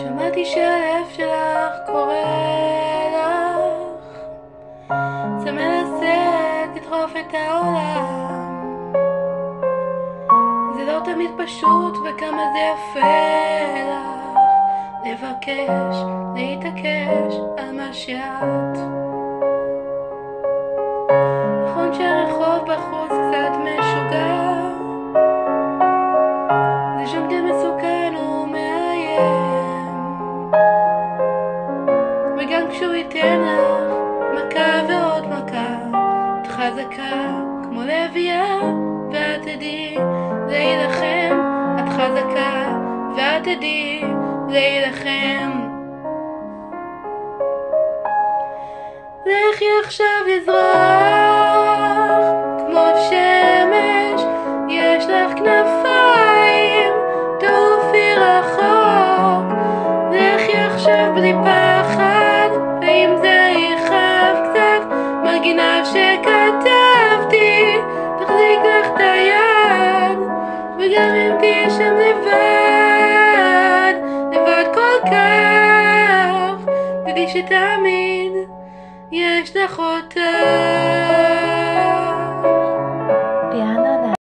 שמעתי שהלב שלך קורא לך, זה מנסה לדחוף את העולם. זה לא תמיד פשוט וכמה זה יפה לך לבקש, להתעקש על מה שאת. נכון שהרחוב בחוץ קצת משוגע, זה שם די מסוכן ומאיים, וגם כשהוא ייתן לך מכה ועוד מכה, את חזקה כמו לביאה ואת תדעי להילחם. את חזקה ואת תדעי להילחם. לכי עכשיו לזרוח כמו שמש, יש לך כנפיים, תעופי רחוק. לכי עכשיו בלי פחד, ואם זה יכאב קצת, מגינה שכתבתי תחזיק לך את היד. וגם אם תהיה שם לבד, לבד כל כך, תדעי שתמיד יש לך אותה.